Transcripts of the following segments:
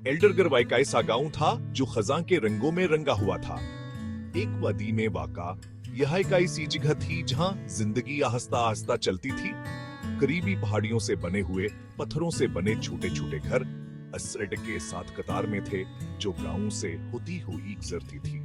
Elder गरवाई का ऐसा गांव था जो खजां के रंगों में रंगा हुआ था। एक वादी में वाका यह एक ऐसी जगह थी जहां जिंदगी आहिस्ता आहिस्ता चलती थी। करीबी पहाड़ियों से बने हुए पत्थरों से बने छोटे छोटे घर असरड के साथ कतार में थे, जो गांव से होती हुई गुजरती थी।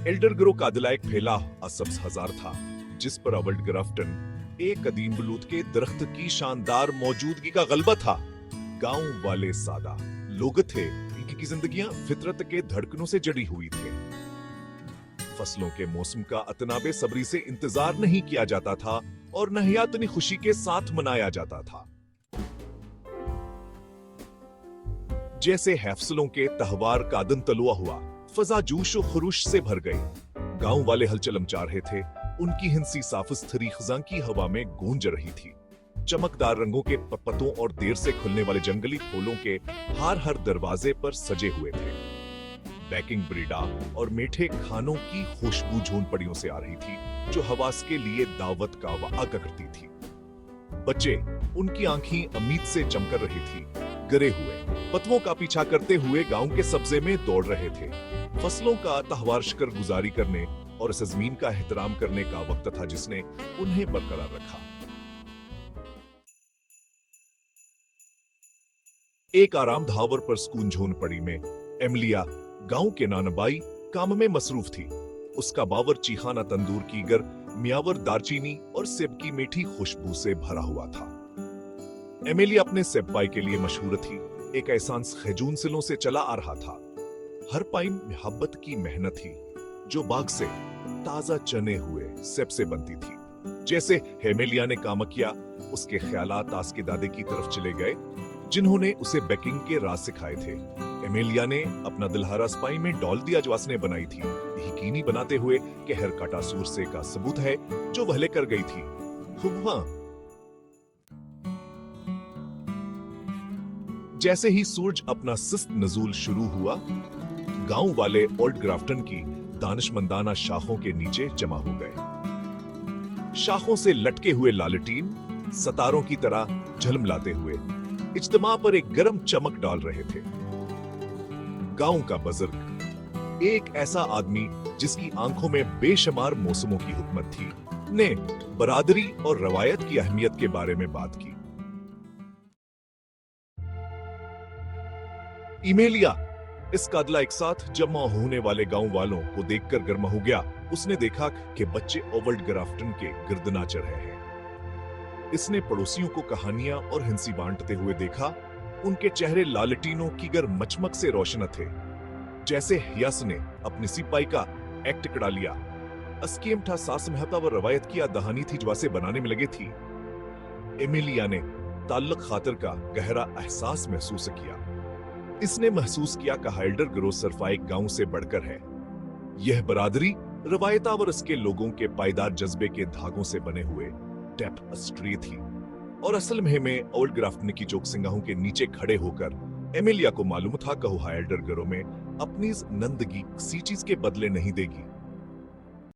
एल्डर ग्रो का दिला एक फैला असब्ज हजार था, जिस पर अवल्ड ग्राफ्टन एक कदीम बलूत के दरख्त की शानदार मौजूदगी का गलबा था। गांव वाले सादा लोग थे, इनकी जिंदगियां फितरत के धड़कनों से जड़ी हुई थे। फसलों के मौसम का अतना बेसब्री से इंतजार नहीं किया जाता था और न ही इतनी खुशी के साथ मनाया जाता था। जैसे हैफसलों के तहवार का दिन तलुआ हुआ, फजा जोश और खरुश से भर गई। गांव वाले हलचल मचा रहे थे, उनकी हिंसी साफिस-थरी खजां की हवा में गूंज रही थी। चमकदार रंगों के पत्तों और देर से खुलने वाले जंगली फूलों के हार हर दरवाजे पर सजे हुए थे। बेकिंग ब्रीडा और मीठे खानों की खुशबू झोंपड़ियों से आ रही थी, जो हवास के लिए दावत का वादा करती थी। बच्चे, उनकी आंखें उम्मीद से चमक रही थी, गिरे हुए पत्तों का पीछा करते हुए गांव के सब्जे में दौड़ रहे थे। फसलों का तहवार शुक्र गुजारी करने और इस जमीन का एहतराम करने का वक्त था जिसने उन्हें बरकरार रखा। एक आराम धावर पर सुकून झोंपड़ी में एमिलिया, गांव के नानबाई, काम में मसरूफ थी। उसका बावर्ची खाना तंदूर की गर, मियावर दालचीनी और सेब की मीठी खुशबू से भरा हुआ था। एमिलिया अपने सेब पाई के लिए मशहूर थी। एक एहसान खजून सिलों से चला आ रहा था। हर पाई मोहब्बत की मेहनत थी, जो बाग से ताजा चने हुए सेब से बनती थी। जैसे हेमेलिया ने काम किया, उसके ख्यालात आस के दादे की तरफ चले गए, जिन्होंने उसे बेकिंग के राज सिखाए थे। एमेलिया ने अपना दिलहारा स्पाई में डॉल दिया जो उसने बनाई थी, यकीनी बनाते हुए कि हर काटा सूर से का सबूत है जो वह लेकर गई थी। हुआ जैसे ही सूरज अपना सुस्त नजूल शुरू हुआ, गांव वाले ओल्ड ग्राफ्टन की दानिशमंदाना शाखों के नीचे जमा हो गए। शाखों से लटके हुए लालटीन सतारों की तरह झलमलाते हुए इज्तिमा पर एक गरम चमक डाल रहे थे। गांव का बुजुर्ग, एक ऐसा आदमी जिसकी आंखों में बेशुमार मौसमों की हुकूमत थी, ने बरादरी और रवायत की अहमियत के बारे में बात की। इमेलिया, इस कादला एक साथ जमा होने वाले गांव वालों को देखकर गर्मा हो गया। उसने देखा कि बच्चे ओवल्ड ग्राफ्टन के गिरदना चढ़ रहे हैं। इसने पड़ोसियों को कहानियां और हिंसी बांटते हुए देखा। उनके चेहरे लालटीनों की गर मचमक से रोशन थे। जैसे यस ने अपनी सिपाही का एक्ट करा लिया। अस्कीम था सास महता व रवायत की दहानी थी जो से बनाने में लगे थी। एमिलिया ने ताल्लुक खातिर का गहरा एहसास महसूस किया। इसने महसूस किया कि एल्डर ग्रो सिर्फ एक गांव से बढ़कर है। यह बरादरी, रवायता और इसके लोगों के पायदार जज्बे के धागों से बने हुए टेपस्ट्री थी। और असल में ओल्ड ग्राफ्टन की चौक सिंगाहों के नीचे खड़े होकर एमिलिया को मालूम था कि एल्डर ग्रो में अपनी नंदगी किसी चीज के बदले नहीं देगी।